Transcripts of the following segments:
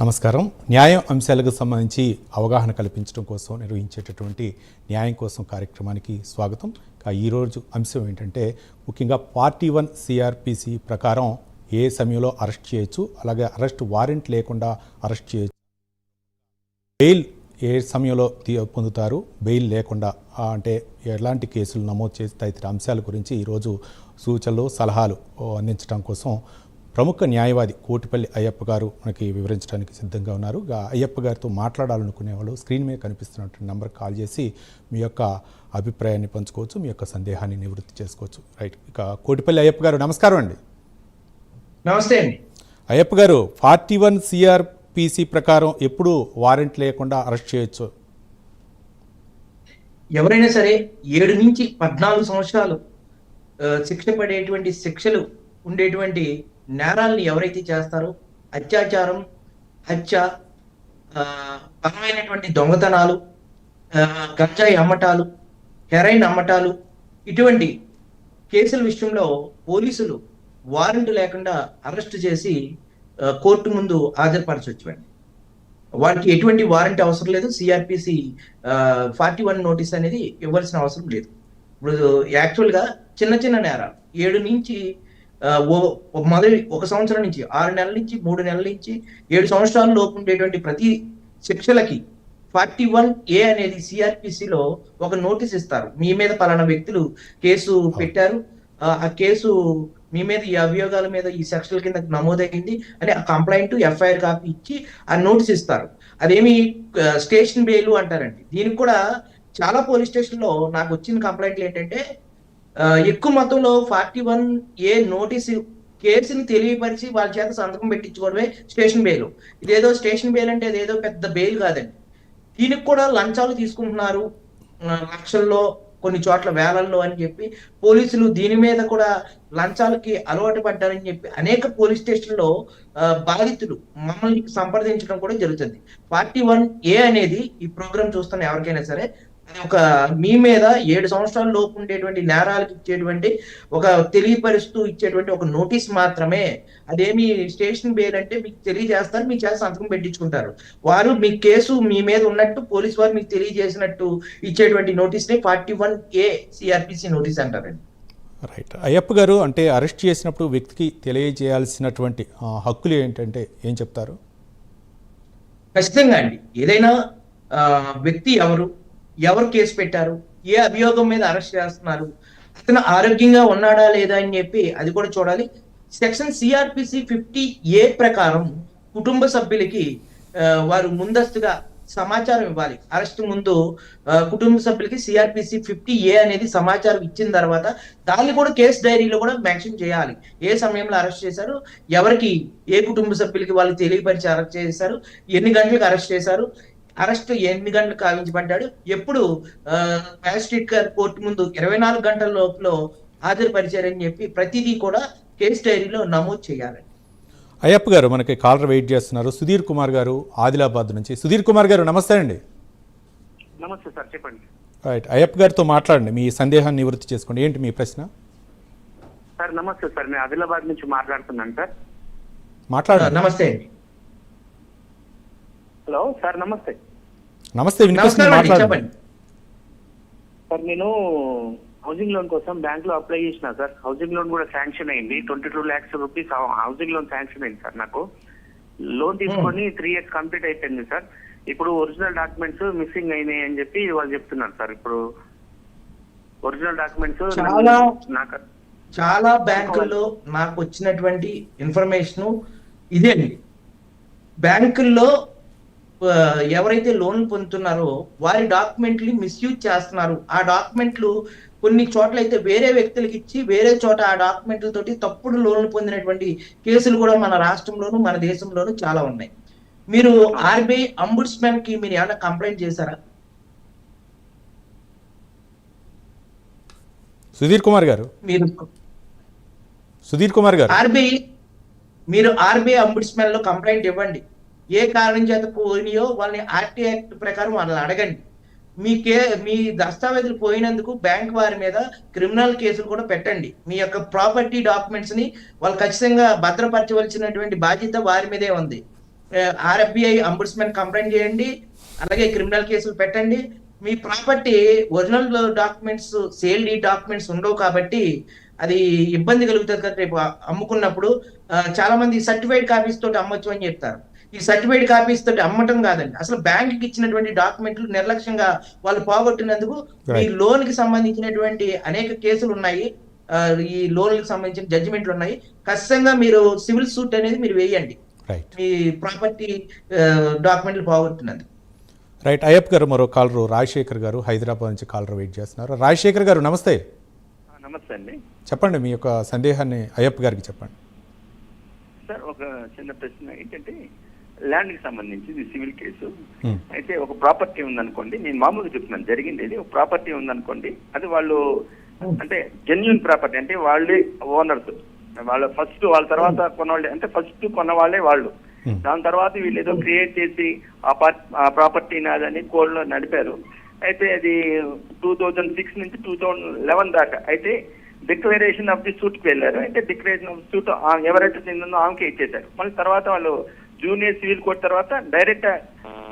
నమస్కారం. న్యాయం అంశాలకు సంబంధించి అవగాహన కల్పించడం కోసం నిర్వహించేటటువంటి న్యాయం కోసం కార్యక్రమానికి స్వాగతం. ఈరోజు అంశం ఏంటంటే ముఖ్యంగా పార్టీ 1 సిఆర్పిసి ప్రకారం ఏ సమయంలో అరెస్ట్ చేయొచ్చు, అలాగే అరెస్ట్ వారెంట్ లేకుండా అరెస్ట్ చేయొచ్చు, బెయిల్ ఏ సమయంలో పొందుతారు, బెయిల్ లేకుండా అంటే ఎలాంటి కేసులు నమోదు చేసి తదితర అంశాల గురించి ఈరోజు సూచనలు సలహాలు అందించడం కోసం ప్రముఖ న్యాయవాది కోటిపల్లి అయ్యప్ప గారు మనకి వివరించడానికి సిద్ధంగా ఉన్నారు. అయ్యప్ప గారితో మాట్లాడాలనుకునే వాళ్ళు స్క్రీన్ మీద కనిపిస్తున్నటువంటి నెంబర్ కాల్ చేసి మీ యొక్క అభిప్రాయాన్ని పంచుకోవచ్చు, మీ యొక్క సందేహాన్ని నివృత్తి చేసుకోవచ్చు. రైట్, ఇక కోటిపల్లి అయ్యప్ప గారు నమస్కారం అండి. నమస్తే అండి. అయ్యప్ప గారు, పార్టీ 1 సిఆర్పిసి ప్రకారం ఎప్పుడు వారెంట్ లేకుండా అరెస్ట్ చేయొచ్చు? ఎవరైనా సరే 7 నుంచి 14 సంవత్సరాలు శిక్ష పడేటువంటి శిక్షలు ఉండేటువంటి నేరాల్ని ఎవరైతే చేస్తారో, అత్యాచారం, హత్య, బలమైనటువంటి దొంగతనాలు, గంజాయి అమ్మటాలు, హెరాయిన్ అమ్మటాలు, ఇటువంటి కేసుల విషయంలో పోలీసులు వారెంట్ లేకుండా అరెస్ట్ చేసి కోర్టు ముందు హాజరుపరచవచ్చు అండి. వాటికి ఎటువంటి వారెంట్ అవసరం లేదు. సిఆర్పిసి 41 నోటీస్ అనేది ఇవ్వాల్సిన అవసరం లేదు. ఇప్పుడు యాక్చువల్గా చిన్న చిన్న నేరాలు 7 నుంచి మొదటి 1 సంవత్సరం నుంచి 6 నెలల నుంచి 3 నెలల నుంచి 7 సంవత్సరాల లోపు ఉండేటువంటి ప్రతి శిక్షలకి 41A అనేది సిఆర్పిసిలో ఒక నోటీస్ ఇస్తారు. మీ మీద పలానా వ్యక్తులు కేసు పెట్టారు, ఆ కేసు మీ మీద ఈ అభియోగాల మీద ఈ సెక్షన్ల కింద నమోదైంది అని ఆ కంప్లైంట్ ఎఫ్ఐఆర్ కాపీ ఇచ్చి ఆ నోటీస్ ఇస్తారు. అదేమి స్టేషన్ బెయిల్ అంటారండి. దీనికి కూడా చాలా పోలీస్ స్టేషన్లో నాకు వచ్చిన కంప్లైంట్లు ఏంటంటే ఎక్కువ మొత్తంలో 41A నోటీసు కేసుని తెలియపరిచి వాళ్ళ చేత సంతకం పెట్టించుకోవడమే స్టేషన్ బెయిల్. ఇదేదో స్టేషన్ బెయిల్ అంటే అదేదో పెద్ద బెయిల్ కాదండి. దీనికి కూడా లంచాలు తీసుకుంటున్నారు, లక్షల్లో, కొన్ని చోట్ల వేలల్లో అని చెప్పి పోలీసులు దీని మీద కూడా లంచాలకి అలవాటు పడ్డారని చెప్పి అనేక పోలీస్ స్టేషన్లో బాధితులు మమ్మల్ని సంప్రదించడం కూడా జరుగుతుంది. 41A అనేది ఈ ప్రోగ్రామ్ చూస్తున్న ఎవరికైనా సరే ఒక మీ మీద 7 సంవత్సరాల లోపు ఉండేటువంటి నేరాలకు ఇచ్చేటువంటి ఒక తెలియపరుస్తూ ఇచ్చేటువంటి ఒక నోటీస్ మాత్రమే. అదేమి స్టేషన్ బెయిల్ అంటే మీకు తెలియజేస్తారు, మీ చేత సంతకం పెట్టించుకుంటారు. వారు మీ కేసు మీ మీద ఉన్నట్టు పోలీసు వారు మీకు తెలియజేసినట్టు ఇచ్చేటువంటి నోటీస్ ని 41A సిఆర్పిసి నోటీస్ అంటారండి. రైట్, అయ్యప్ప గారు, అంటే అరెస్ట్ చేసినప్పుడు వ్యక్తికి తెలియజేయాల్సినటువంటి హక్కులు ఏంటంటే ఏం చెప్తారు? ఖచ్చితంగా అండి, ఏదైనా వ్యక్తి ఎవరు కేసు పెట్టారు, ఏ అభియోగం మీద అరెస్ట్ చేస్తున్నారు, అతను ఆరోగ్యంగా ఉన్నాడా లేదా అని చెప్పి అది కూడా చూడాలి. సెక్షన్ సిఆర్పిసి 50A ప్రకారం కుటుంబ సభ్యులకి వారు ముందస్తుగా సమాచారం ఇవ్వాలి. అరెస్ట్ ముందు కుటుంబ సభ్యులకి సిఆర్పిసి 50A అనేది సమాచారం ఇచ్చిన తర్వాత దాన్ని కూడా కేసు డైరీలో కూడా మెన్షన్ చేయాలి. ఏ సమయంలో అరెస్ట్ చేశారు, ఎవరికి, ఏ కుటుంబ సభ్యులకి వాళ్ళు తెలియపరిచి అరెస్ట్ చేశారు, ఎన్ని గంటలకు అరెస్ట్ చేశారు, అరెస్ట్ ఎన్ని గంటలకు కావించబడ్డాడు, ఎప్పుడు మ్యాజిస్ట్రేట్ గారి కోర్టు ముందు 24 గంటల లోపల హాజరుపరిచారని చెప్పి ప్రతిదీ కూడా కేసు డైరీలో నమోదు చేయాలి. అయ్యప్ప గారు, మనకి కాలర్ వెయిట్ చేస్తున్నారు. సుధీర్ కుమార్ గారు ఆదిలాబాద్ నుంచి. సుధీర్ కుమార్ గారు నమస్తే అండి. నమస్తే సార్, చెప్పండి. రైట్, అయ్యప్ప గారితో మాట్లాడండి, మీ సందేహాన్ని నివృత్తి చేసుకోండి. ఏంటి మీ ప్రశ్న? సార్ నమస్తే సార్, నేను ఆదిలాబాద్ నుంచి మాట్లాడుతున్నాను సార్. మాట్లాడండి. నమస్తే అండి. హలో సార్, నమస్తే. నమస్తే, చెప్పండి సార్. నేను హౌసింగ్ లోన్ కోసం బ్యాంక్ లో అప్లై చేసిన సార్. హౌసింగ్ లోన్ కూడా శాంక్షన్ అయింది. 22 lakhs rupees housing loan sanction అయింది సార్. నాకు లోన్ తీసుకొని 3 years కంప్లీట్ అయిపోయింది సార్. ఇప్పుడు ఒరిజినల్ డాక్యుమెంట్స్ మిస్సింగ్ అయినాయి అని చెప్పి వాళ్ళు చెప్తున్నారు సార్. ఇప్పుడు ఒరిజినల్ డాక్యుమెంట్స్ చాలా బ్యాంకుల్లో నాకు వచ్చినటువంటి ఇన్ఫర్మేషన్ ఇదే అండి. బ్యాంకుల్లో ఎవరైతే లోన్లు పొందుతున్నారో వారి డాక్యుమెంట్లు మిస్యూజ్ చేస్తున్నారు. ఆ డాక్యుమెంట్లు కొన్ని చోట్ల అయితే వేరే వ్యక్తులకు ఇచ్చి వేరే చోట ఆ డాక్యుమెంట్లతోటి తప్పుడు లోన్లు పొందినటువంటి కేసులు కూడా మన రాష్ట్రంలోను మన దేశంలోను చాలా ఉన్నాయి. మీరు ఆర్బీఐ అంబుడ్స్మెన్ కి మీరు ఏమైనా కంప్లైంట్ చేశారా? సుధీర్ కుమార్ గారు, మీరు ఆర్బీఐ అంబుడ్స్మెన్ లో కంప్లైంట్ ఇవ్వండి. ఏ కారణం చేత పోయినాయో వాళ్ళని ఆర్టీ యాక్ట్ ప్రకారం వాళ్ళని అడగండి. మీ దస్తావేజులు పోయినందుకు బ్యాంక్ వారి మీద క్రిమినల్ కేసులు కూడా పెట్టండి. మీ యొక్క ప్రాపర్టీ డాక్యుమెంట్స్ ని వాళ్ళు ఖచ్చితంగా భద్రపరచవలసినటువంటి బాధ్యత వారి మీదే ఉంది. ఆర్ఎఫ్బిఐ అంబుడ్స్మెన్ కంప్లైంట్ చేయండి, అలాగే క్రిమినల్ కేసులు పెట్టండి. మీ property original documents, sale deed documents ఉండవు కాబట్టి అది ఇబ్బంది కలుగుతుంది కదా రేపు అమ్ముకున్నప్పుడు. చాలా మంది సర్టిఫైడ్ కాపీస్ తోటి అమ్మొచ్చు అని చెప్తారు. ఈ సర్టిఫైడ్ కాపీస్ తోటి అమ్మటం కాదండి, అసలు బ్యాంకుకి ఇచ్చినటువంటి డాక్యుమెంట్లు నిర్లక్ష్యంగా వాళ్ళు పోగొట్టినందుకు మీ లోన్ కి సంబంధించినటువంటి అనేక కేసులు ఉన్నాయి. ఈ లోన్లకు సంబంధించిన జడ్జిమెంట్లు ఉన్నాయి. ఖచ్చితంగా మీరు సివిల్ సూట్ అనేది మీరు వేయండి మీ ప్రాపర్టీ డాక్యుమెంట్లు పోగొట్టినందుకు. రైట్. అయ్యప్ప గారు, మరో కాలరు రాజశేఖర్ గారు హైదరాబాద్ నుంచి కాలర్ వెయిట్ చేస్తున్నారు. రాజశేఖర్ గారు నమస్తే. నమస్తే అండి. చెప్పండి, మీ యొక్క సందేహాన్ని అయ్యప్ప గారికి చెప్పండి. సార్, ఒక చిన్న ప్రశ్న ఏంటంటే, ల్యాండ్ కి సంబంధించి ఇది సివిల్ కేసు. అయితే ఒక ప్రాపర్టీ ఉందనుకోండి, నేను మామూలుగా చెప్తున్నాను జరిగింది ఇది. ఒక ప్రాపర్టీ ఉందనుకోండి, అది వాళ్ళు అంటే జెన్యూన్ ప్రాపర్టీ, అంటే వాళ్ళే ఓనర్స్, వాళ్ళ ఫస్ట్ వాళ్ళ తర్వాత కొన్నవాళ్ళే, అంటే ఫస్ట్ కొన్న వాళ్ళే వాళ్ళు. దాని తర్వాత వీళ్ళు ఏదో క్రియేట్ చేసి ఆ ప్రాపర్టీ నాదని కోర్టులో నడిపారు. అయితే అది 2006 నుంచి 2011 దాకా. అయితే డిక్లరేషన్ ఆఫ్ ది సూట్ కి వెళ్ళారు. అయితే డిక్లరేషన్ ఆఫ్ సూట్ ఎవరైతే చెందిందో ఆమెకి ఇచ్చేశారు. మళ్ళీ తర్వాత వాళ్ళు జూనియర్ సివిల్ కోర్టు తర్వాత డైరెక్ట్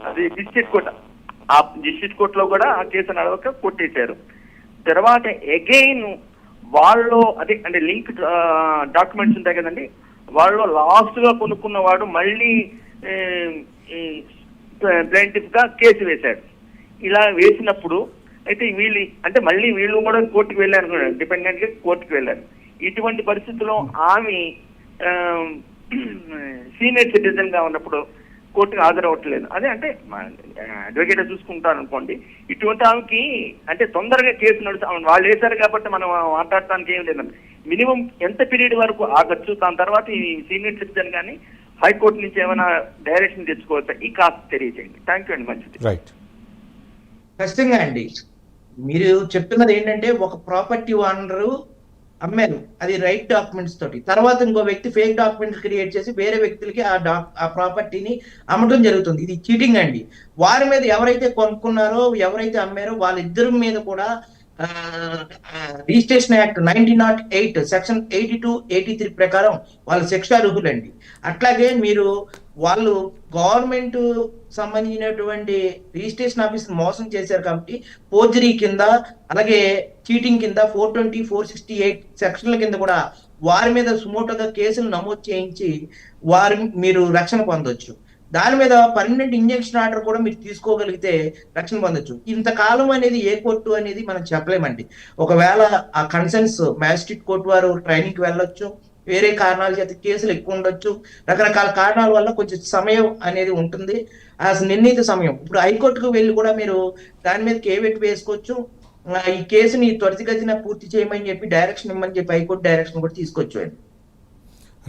అది డిస్ట్రిక్ట్ కోర్ట్, ఆ డిస్ట్రిక్ట్ కోర్టులో కూడా ఆ కేసు నడవక కొట్టేశారు. తర్వాత అగైన్ వాళ్ళు అదే అంటే లింక్ డాక్యుమెంట్స్ ఉంటాయి కదండి, వాళ్ళు లాస్ట్ గా కొనుక్కున్న వాడు మళ్ళీ ప్లాంటిఫ్ గా కేసు వేశాడు. ఇలా వేసినప్పుడు అయితే వీళ్ళు అంటే మళ్ళీ వీళ్ళు కూడా కోర్టుకు వెళ్ళారు, డిపెండెంట్ గా కోర్టుకు వెళ్ళారు. ఇటువంటి పరిస్థితుల్లో ఆమె సీనియర్ సిటిజన్ గా ఉన్నప్పుడు కోర్టుకు హాజరవ్వట్లేదు. అదే అంటే అడ్వకేట్ చూసుకుంటారు అనుకోండి. ఇటువంటి ఆమెకి అంటే తొందరగా కేసు నడుస్తూ వాళ్ళు వేశారు కాబట్టి మనం మాట్లాడటానికి ఏం లేదండి. మినిమం ఎంత పీరియడ్ వరకు ఆగచ్చు, దాని తర్వాత ఈ సీనియర్ సిటిజన్ కానీ హైకోర్టు నుంచి ఏమైనా డైరెక్షన్ తెచ్చుకోవచ్చా, ఈ కాస్త తెలియజేయండి. థ్యాంక్ యూ అండి. మంచిది. రైట్. ఖచ్చితంగా అండి, మీరు చెప్తున్నది ఏంటంటే ఒక ప్రాపర్టీ ఓనరు అమ్మారు అది రైట్ డాక్యుమెంట్స్ తోటి, తర్వాత ఇంకో వ్యక్తి ఫేక్ డాక్యుమెంట్స్ క్రియేట్ చేసి వేరే వ్యక్తులకి ఆ ప్రాపర్టీని అమ్మటం జరుగుతుంది. ఇది చీటింగ్ అండి. వారి మీద ఎవరైతే కొనుక్కున్నారో ఎవరైతే అమ్మారో వాళ్ళిద్దరి మీద కూడా రిజిస్ట్రేషన్ యాక్ట్ 1908 సెక్షన్ 82, 83 ప్రకారం వాళ్ళు శిక్షార్హులండి. అట్లాగే మీరు వాళ్ళు గవర్నమెంట్ సంబంధించినటువంటి రిజిస్ట్రేషన్ ఆఫీస్ మోసం చేశారు కాబట్టి ఫోర్జరీ కింద అలాగే చీటింగ్ కింద 420, 468 సెక్షన్ల కింద కూడా వారి మీద సుమోటోగా కేసులు నమోదు చేయించి మీరు రక్షణ పొందొచ్చు. దాని మీద పర్మనెంట్ ఇంజంక్షన్ ఆర్డర్ కూడా మీరు తీసుకోగలిగితే రక్షణ పొందొచ్చు. ఇంతకాలం అనేది ఏ కోర్టు అనేది మనం చెప్పలేమండి. ఒకవేళ ఆ కన్సర్న్స్ మ్యాజిస్ట్రేట్ కోర్టు వారు ట్రైనింగ్కి వెళ్ళొచ్చు, వేరే కారణాల చేత కేసులు ఎక్కువ ఉండొచ్చు, రకరకాల కారణాల వల్ల కొంచెం సమయం అనేది ఉంటుంది. అసలు నిర్ణీత సమయం ఇప్పుడు హైకోర్టుకు వెళ్ళి కూడా మీరు దాని మీద కేవెట్ వేసుకోవచ్చు. ఈ కేసుని త్వరితగతిన పూర్తి చేయమని చెప్పి డైరెక్షన్ ఇవ్వమని చెప్పి హైకోర్టు డైరెక్షన్ కూడా తీసుకోవచ్చు అండి.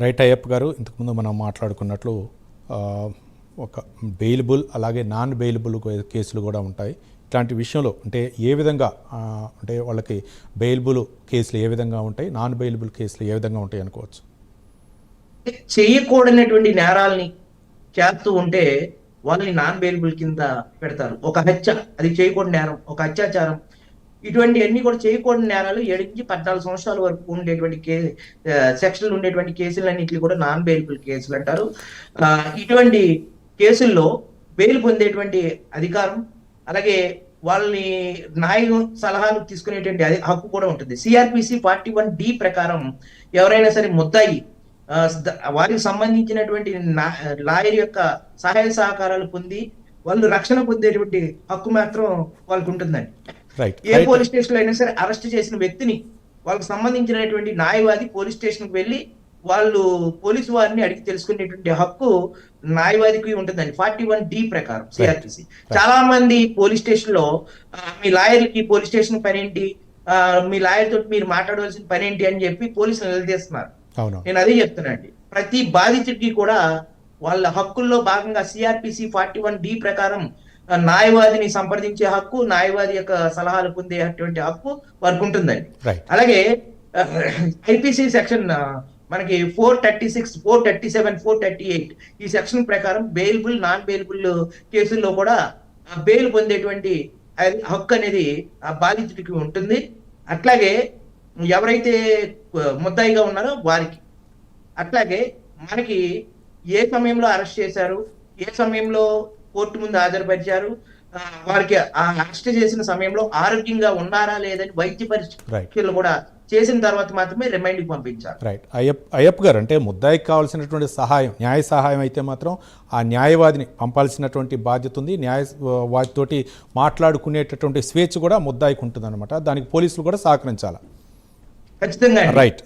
రైట్. అయ్యప్ప గారు, ఇంతకుముందు మనం మాట్లాడుకున్నట్లు ఒక బెయిలబుల్ అలాగే నాన్ బెయిలబుల్ కేసులు కూడా ఉంటాయి. ఇట్లాంటి విషయంలో అంటే ఏ విధంగా అంటే వాళ్ళకి బెయిలబుల్ కేసులు ఏ విధంగా ఉంటాయి, నాన్ బెయిలబుల్ కేసులు ఏ విధంగా ఉంటాయి అనుకోవచ్చు? చేయకూడనటువంటి నేరాలని చేస్తూ ఉంటే వాళ్ళని నాన్ బెయిలబుల్ కింద పెడతారు. ఒక హత్య అది చేయకూడని నేరం, ఒక అత్యాచారం, ఇటువంటి అన్ని కూడా చేయకూడని నేరాలు 7 నుంచి 14 సంవత్సరాల వరకు ఉండేటువంటి సెక్షన్లు ఉండేటువంటి కేసులన్నింటినీ కూడా నాన్ బెయిలబుల్ కేసులు అంటారు. ఇటువంటి కేసుల్లో బెయిల్ పొందేటువంటి అధికారం అలాగే వాళ్ళని న్యాయ సలహాలు తీసుకునేటువంటి హక్కు కూడా ఉంటుంది. సిఆర్పిసి 41D ప్రకారం ఎవరైనా సరే ముద్దాయి వారికి సంబంధించినటువంటి లాయర్ యొక్క సహాయ సహకారాలు పొంది వాళ్ళు రక్షణ పొందేటువంటి హక్కు మాత్రం వాళ్ళకు ఉంటుందండి. ఏ పోలీస్ స్టేషన్ లో అయినా సరే అరెస్ట్ చేసిన వ్యక్తిని వాళ్ళకి సంబంధించినటువంటి న్యాయవాది పోలీస్ స్టేషన్ కి వెళ్ళి వాళ్ళు పోలీసు వారిని అడిగి తెలుసుకునేటువంటి హక్కు న్యాయవాదికి ఉంటుందండి 41D ప్రకారం సిఆర్పిసి. చాలా మంది పోలీస్ స్టేషన్ లో మీ లాయర్కి పోలీస్ స్టేషన్ పని ఏంటి, మీ లాయర్ తోటి మీరు మాట్లాడవలసిన పని ఏంటి అని చెప్పి పోలీసులు నిలదీస్తున్నారు. నేను అదే చెప్తున్నానండి, ప్రతి బాధితుడికి కూడా వాళ్ళ హక్కుల్లో భాగంగా సిఆర్పిసి 41D ప్రకారం న్యాయవాదిని సంప్రదించే హక్కు, న్యాయవాది యొక్క సలహాలు పొందేటువంటి హక్కు వారికి ఉంటుందండి. అలాగే ఐపీసీ సెక్షన్ మనకి 436, 437, 438 ఈ సెక్షన్ ప్రకారం బెయిలబుల్, నాన్ బెయిలబుల్ కేసుల్లో కూడా బెయిల్ పొందేటువంటి హక్కు అనేది ఆ బాధితుడికి ఉంటుంది. అట్లాగే ఎవరైతే ముద్దాయిగా ఉన్నారో వారికి, అట్లాగే మనకి ఏ సమయంలో అరెస్ట్ చేశారు, ఏ సమయంలో కోర్టు ముందు హాజరుపరిచారు, వారికి ఆ అరెస్ట్ చేసిన సమయంలో ఆరోగ్యంగా ఉన్నారా లేదని వైద్య పరీక్షలు కూడా చేసిన తర్వాత మాత్రమే రిమైండ్కి పంపించారు. రైట్. అయ్యప్ప గారు, అంటే ముద్దాయికి కావాల్సినటువంటి సహాయం, న్యాయ సహాయం అయితే మాత్రం ఆ న్యాయవాదిని పంపాల్సినటువంటి బాధ్యత ఉంది. న్యాయవాదితోటి మాట్లాడుకునేటటువంటి స్వేచ్ఛ కూడా ముద్దాయికి ఉంటుంది అనమాట. దానికి పోలీసులు కూడా సహకరించాలి. ఖచ్చితంగా. రైట్.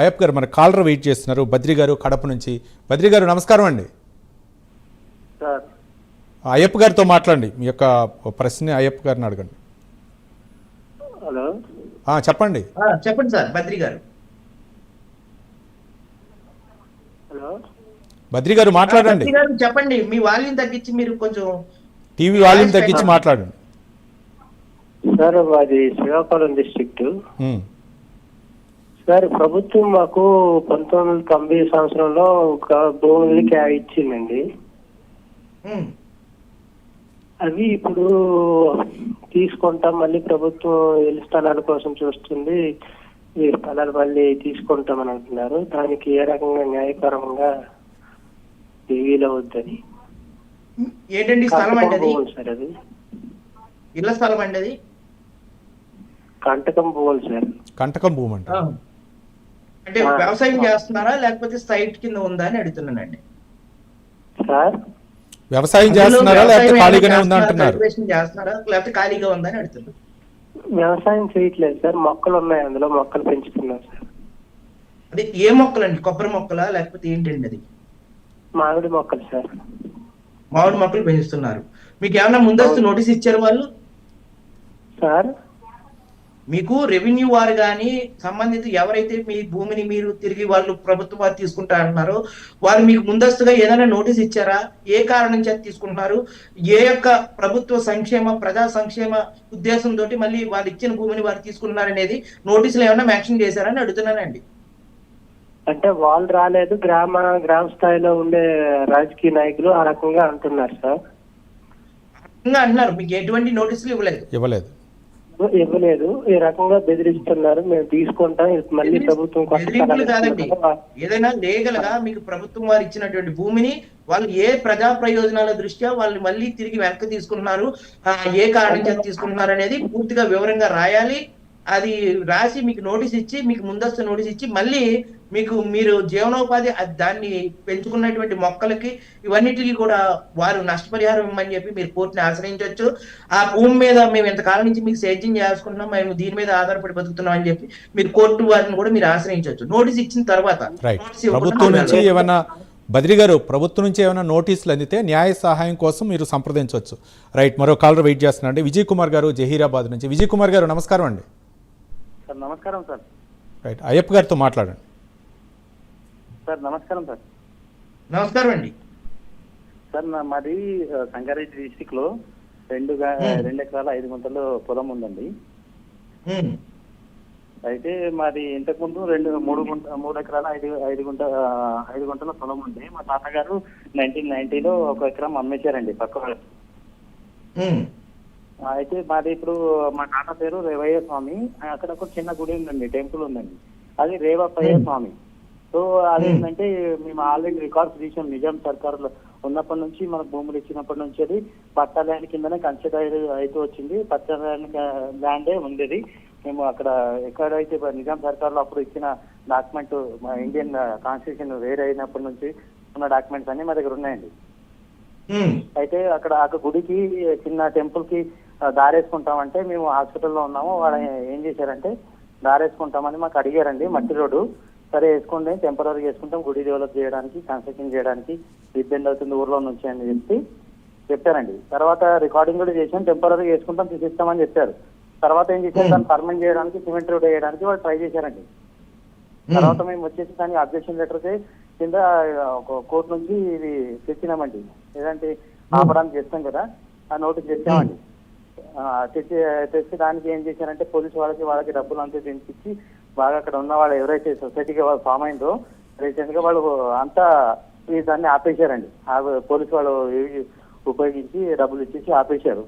అయ్యప్ప గారు మన కాలర్ వెయిట్ చేస్తున్నారు, బద్రి గారు కడప నుంచి. బద్రి గారు నమస్కారం అండి. అయ్యప్ప గారితో మాట్లాడండి, మీ యొక్క ప్రశ్న అయ్యప్ప గారిని అడగండి. హలో, చెప్పండి. చెప్పండి సార్ బద్రి గారు. హలో బద్రి గారు మాట్లాడండి. చెప్పండి, మీ వాల్యూమ్ తగ్గించి మీరు కొంచెం టీవీ వాల్యూమ్ తగ్గించి మాట్లాడండి. సార్ మాది శ్రీకాకుళం డిస్ట్రిక్ట్. సార్ ప్రభుత్వం మాకు 1990 సంవత్సరంలో ఒక భూముల్ని ఇచ్చిందండి. అవి ఇప్పుడు తీసుకుంటాం, మళ్ళీ ప్రభుత్వం ఇళ్ల స్థలాల కోసం చూస్తుంది, ఈ స్థలాలు మళ్ళీ తీసుకుంటామని అంటున్నారు. దానికి ఏ రకంగా న్యాయపరంగా టీవీలో వద్దని. ఏంటండి స్థలం అంటే సార్ అది ఇళ్ల స్థలం అండి, అది కంటకం భూములు సార్. కంటకం భూమి అంటే వ్యవసాయం చేస్తున్నారా లేకపోతే సైట్ కింద ఉందా అని అడుగుతున్నానండి. సార్ వ్యవసాయం చేస్తున్నారా లేకపోతే ఖాళీగానే ఉందా అంటున్నారు. చేస్తున్నారా లేకపోతే ఖాళీగా ఉందా అని అడుగుతున్నారు. వ్యవసాయం చేయట్లేదు సార్, మొక్కలు ఉన్నాయి, అందులో మొక్కలు పెంచుతున్నారు సార్. అది ఏ మొక్కలండి? కొబ్బరి మొక్కలా లేకపోతే ఏంటండి అది? మామిడి మొక్కలు సార్. మామిడి మొక్కలు పెంచుతున్నారు. మీకు ఏమైనా ముందస్తు నోటీస్ ఇచ్చారు వాళ్ళు? సార్ మీకు రెవెన్యూ వారు కానీ సంబంధిత ఎవరైతే మీ భూమిని మీరు తిరిగి వాళ్ళు ప్రభుత్వం వారు తీసుకుంటా అంటున్నారో వారు మీకు ముందస్తుగా ఏదైనా నోటీస్ ఇచ్చారా? ఏ కారణం చేత తీసుకుంటున్నారు? ఏ యొక్క ప్రభుత్వ సంక్షేమ ప్రజా సంక్షేమ ఉద్దేశంతో మళ్ళీ వాళ్ళు ఇచ్చిన భూమిని వారు తీసుకుంటున్నారనేది నోటీసులు ఏమైనా మెన్షన్ చేశారని అడుగుతున్నానండి. అంటే వాళ్ళు రాలేదు, గ్రామ స్థాయిలో ఉండే రాజకీయ నాయకులు ఆ రకంగా అంటున్నారు సార్. అంటున్నారు, మీకు ఎటువంటి నోటీసులు ఇవ్వలేదు. ఈ రకంగా బెదిరిస్తున్నారు, మేము తీసుకుంటాం మళ్ళీ ప్రభుత్వం. కాదండి, ఏదైనా లీగల్ గా మీకు ప్రభుత్వం వారు ఇచ్చినటువంటి భూమిని వాళ్ళు ఏ ప్రజా ప్రయోజనాల దృష్ట్యా వాళ్ళు మళ్ళీ తిరిగి వెనక్కి తీసుకుంటున్నారు, ఏ కారణం చేత తీసుకుంటున్నారు అనేది పూర్తిగా వివరంగా రాయాలి. అది రాసి మీకు నోటీస్ ఇచ్చి, మీకు ముందస్తు నోటీస్ ఇచ్చి మళ్ళీ మీకు మీరు జీవనోపాధి దాన్ని పెంచుకున్నటువంటి మొక్కలకి ఇవన్నిటికీ కూడా వారు నష్టపరిహారం ఇవ్వమని చెప్పి మీరు కోర్టుని ఆశ్రయించవచ్చు. ఆ భూమి మీద మేము ఇంతకాలం నుంచి మీకు సేద్యం చేసుకుంటున్నాం, మేము దీని మీద ఆధారపడి బతుకుతున్నాం అని చెప్పి మీరు కోర్టు వారిని కూడా మీరు ఆశ్రయించవచ్చు నోటీస్ ఇచ్చిన తర్వాత. ప్రభుత్వం నుంచి ఏమైనా బద్రి గారు, ప్రభుత్వం నుంచి ఏమైనా నోటీసులు అందితే న్యాయ సహాయం కోసం మీరు సంప్రదించవచ్చు. రైట్. మరో కాలర్ వెయిట్ చేస్తున్నాండి, విజయ్ కుమార్ గారు జహీరాబాద్ నుంచి. విజయ్ కుమార్ గారు నమస్కారం అండి. సార్ నమస్కారం సార్. రైట్. అయ్యప్ప గారితో మాట్లాడండి. సార్ నమస్కారం సార్. నమస్కారం అండి. సార్ మాది సంగారెడ్డి డిస్టిక్ లో 2 ఎకరాల 5 గుంటలు పొలం ఉందండి. అయితే మాది ఇంతకుముందు 3 ఎకరాల 5 గుంటల పొలం ఉంది. మా తాతగారు 1990లో 1 ఎకరం అమ్మేశారండి పక్క. అయితే మాది ఇప్పుడు మా తాత పేరు రేవయ్య స్వామి. అక్కడ ఒక చిన్న గుడి ఉందండి, టెంపుల్ ఉందండి, అది రేవప్పయ్య స్వామి. సో అదేంటంటే మేము ఆల్రెడీ రికార్డ్స్ తీసాం. నిజాం సర్కారులో ఉన్నప్పటి నుంచి మనకు భూములు ఇచ్చినప్పటి నుంచి అది పట్టా ల్యాండ్ కిందనే కన్సిడర్ అయితే వచ్చింది. పట్టా ల్యాండే ఉండేది. మేము అక్కడ ఎక్కడైతే నిజాం సర్కార్లో అప్పుడు ఇచ్చిన డాక్యుమెంట్, మా ఇండియన్ కాన్స్టిట్యూషన్ వేరే అయినప్పటి నుంచి ఉన్న డాక్యుమెంట్స్ అన్ని మా దగ్గర ఉన్నాయండి. అయితే అక్కడ గుడికి చిన్న టెంపుల్ కి దారేసుకుంటామంటే మేము హాస్పిటల్లో ఉన్నాము. వాళ్ళు ఏం చేశారంటే దారేసుకుంటామని మాకు అడిగారండి, మట్టి రోడ్డు. సరే వేసుకోండి, టెంపరీగా వేసుకుంటాం, గుడి డెవలప్ చేయడానికి కన్స్ట్రక్షన్ చేయడానికి ఇబ్బంది అవుతుంది ఊర్లో నుంచి అని చెప్పారండి. తర్వాత రికార్డింగ్ కూడా చేసాం, టెంపరీగా వేసుకుంటాం తీసిస్తామని చెప్పారు. తర్వాత ఏం చేశారు, దాన్ని పర్మనెంట్ చేయడానికి సిమెంట్ రోడ్ వేయడానికి వాళ్ళు ట్రై చేశారండి. తర్వాత మేము వచ్చేసి దానికి అబ్జెక్షన్ లెటర్ కింద ఒక కోర్టు నుంచి ఇది తెచ్చినామండి. ఏదంటే ఆపడానికి చేస్తాం కదా, ఆ నోటీస్ తెచ్చామండి. తెచ్చి దానికి ఏం చేశారంటే పోలీసు వాళ్ళకి డబ్బులు అంతా తెచ్చి బాగా అక్కడ ఉన్న వాళ్ళు ఎవరైతే సొసైటీకి వాళ్ళు ఫామ్ అయిందో రీసెంట్ గా వాళ్ళు అంతా ఈ దాన్ని ఆపేశారండి. పోలీసు వాళ్ళు ఉపయోగించి డబ్బులు ఇచ్చేసి ఆపేశారు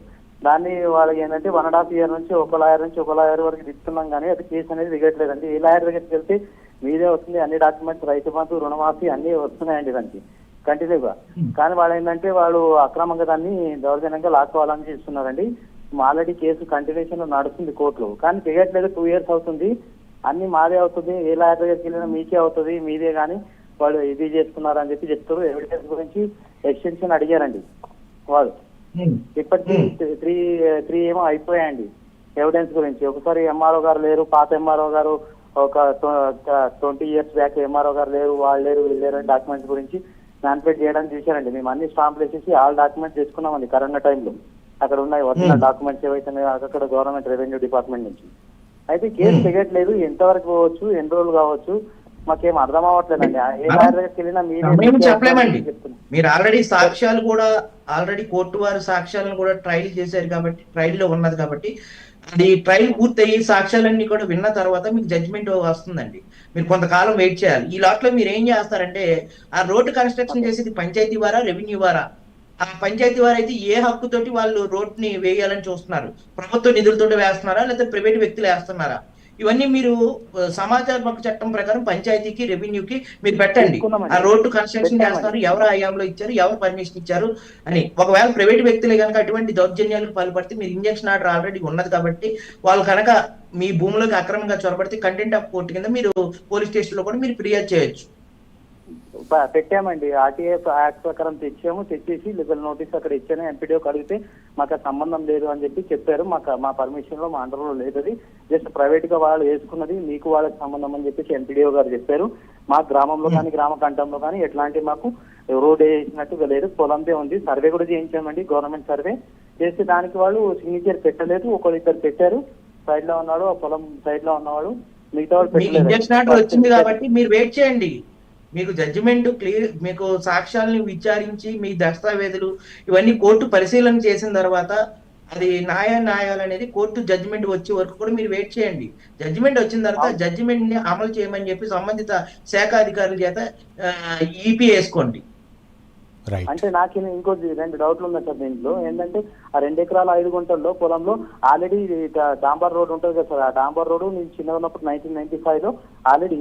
దాన్ని. వాళ్ళకి ఏంటంటే 1.5 year నుంచి ఒక లాయర్ వరకు తిప్పుతున్నాం, కానీ అది కేసు అనేది దిగట్లేదండి. ఏ లాయర్ దగ్గరికి వెళ్తే మీదే వస్తుంది, అన్ని డాక్యుమెంట్స్, రైతు బంధు, రుణమాఫీ అన్ని వస్తున్నాయండి దానికి. కంటిన్యూగా. కానీ వాడు ఏంటంటే వాడు అక్రమంగా దాన్ని దౌర్జన్యంగా లాక్కోవాలని చేస్తున్నారండి. ఆల్రెడీ కేసు కంటిన్యూషన్ లో నడుస్తుంది కోర్టులో, కానీ తెగట్లేదు. 2 years అవుతుంది. అన్ని మాదే అవుతుంది, ఏ లాయర్ దగ్గరికి వెళ్ళినా మీకే అవుతుంది, మీదే కానీ వాళ్ళు ఇది చేసుకున్నారని చెప్పి చెప్తారు. ఎవిడెన్స్ గురించి ఎక్స్టెన్షన్ అడిగారండి వాళ్ళు. ఇప్పటికీ 3 ఏమో అయిపోయాయండి ఎవిడెన్స్ గురించి. ఒకసారి ఎంఆర్ఓ గారు లేరు, పాత ఎంఆర్ఓ గారు ఒక 20 years బ్యాక్ ఎంఆర్ఓ గారు లేరు, వాళ్ళు లేరు, వీళ్ళు లేరు అని డాక్యుమెంట్స్ గురించి మ్యాన్పులేట్ చేయడానికి చూశారండి. మేము అన్ని స్టాంపులు వేసేసి ఆల్ డాక్యుమెంట్స్ చేసుకున్నామండి కరోనా టైంలో. అక్కడ ఉన్నాయి ఒరిజినల్ డాక్యుమెంట్స్ ఏవైతే అక్కడ గవర్నమెంట్ రెవెన్యూ డిపార్ట్మెంట్ నుంచి. అయితే కేసు తెగట్లేదు. ఎంతవరకు పోవచ్చు, ఎన్ని రోజులు కావచ్చు, మాకేం అర్థం అవ్వట్లేదండి. ఏ లాయర్ దగ్గరికి వెళ్ళినా మేము చెప్పలేమండి. మీరు ఆల్రెడీ సాక్ష్యాలు కూడా కోర్టు వారు సాక్ష్యాలను కూడా ట్రయల్ చేశారు కాబట్టి, ట్రయల్ లో ఉన్నది కాబట్టి, అది ట్రయల్ పూర్తయ్యి సాక్ష్యాలన్నీ కూడా విన్న తర్వాత మీకు జడ్జిమెంట్ వస్తుందండి. మీరు కొంతకాలం వెయిట్ చేయాలి. ఈ లాట్లో మీరు ఏం చేస్తారంటే, ఆ రోడ్డు కన్స్ట్రక్షన్ చేసేది పంచాయతీ వారా, రెవెన్యూ వారా? ఆ పంచాయతీ వారు అయితే ఏ హక్కుతోటి వాళ్ళు రోడ్ని వేయాలని చూస్తున్నారు? ప్రభుత్వ నిధులతోటి వేస్తున్నారా, లేదా ప్రైవేట్ వ్యక్తులు వేస్తున్నారా? ఇవన్నీ మీరు సమాచార హక్కు చట్టం ప్రకారం పంచాయతీకి, రెవెన్యూకి మీరు పెట్టండి. ఆ రోడ్డు కన్స్ట్రక్షన్ చేస్తారు, ఎవరు హయాంలో ఇచ్చారు, ఎవరు పర్మిషన్ ఇచ్చారు అని. ఒకవేళ ప్రైవేట్ వ్యక్తులే కనుక అటువంటి దౌర్జన్యాలకు పాల్పడితే, మీరు ఇంజక్షన్ ఆర్డర్ ఆల్రెడీ ఉన్నది కాబట్టి, వాళ్ళు కనుక మీ భూములకు అక్రమంగా చొరబడితే కంటెంప్ట్ ఆఫ్ కోర్టు కింద మీరు పోలీస్ స్టేషన్ లో కూడా మీరు ఫిర్యాదు చేయొచ్చు. పెట్టామండి. ఆర్టీఏ యాక్ట్ ప్రకారం తెచ్చేసి లీగల్ నోటీస్ అక్కడ ఇచ్చాను. ఎంపీడీఓకి అడిగితే మాకు ఆ సంబంధం లేదు అని చెప్పి చెప్పారు. మా పర్మిషన్ లో, మా అండర్లో లేదు, అది జస్ట్ ప్రైవేట్ గా వాళ్ళు వేసుకున్నది, మీకు వాళ్ళకి సంబంధం అని చెప్పేసి ఎంపీడీఓ గారు చెప్పారు. మా గ్రామంలో కానీ గ్రామ కంఠంలో కానీ ఎట్లాంటి మాకు రోడ్ వేసినట్టుగా లేదు. పొలందే ఉంది. సర్వే కూడా చేయించామండి, గవర్నమెంట్ సర్వే చేస్తే దానికి వాళ్ళు సిగ్నేచర్ పెట్టలేదు. ఒకరిద్దరు పెట్టారు, సైడ్ లో ఉన్నాడు, ఆ పొలం సైడ్ లో ఉన్నవాడు, మిగతా వాళ్ళు ఇంజక్షన్ ఆర్డర్ వచ్చింది కాబట్టి మీరు వెయిట్ చేయండి. మీకు జడ్జిమెంట్ క్లియర్, మీకు సాక్ష్యాలను విచారించి మీ దస్తావేజులు ఇవన్నీ కోర్టు పరిశీలన చేసిన తర్వాత అది న్యాయాలు అనేది కోర్టు జడ్జిమెంట్ వచ్చే వరకు కూడా మీరు వెయిట్ చేయండి. జడ్జిమెంట్ వచ్చిన తర్వాత జడ్జిమెంట్ ని అమలు చేయమని చెప్పి సంబంధిత శాఖ అధికారుల చేత ఈపీ వేసుకోండి. అంటే నాకు ఇంకో 2 డౌట్లు ఉన్నాయి సార్ దీంట్లో. ఏంటంటే ఆ 2 ఎకరాల 5 గుంటల్లో పొలంలో ఆల్రెడీ డాంబర్ రోడ్ ఉంటుంది కదా సార్. ఆ డాంబర్ రోడ్ నేను చిన్నగా ఉన్నప్పుడు 1995 లో ఆల్రెడీ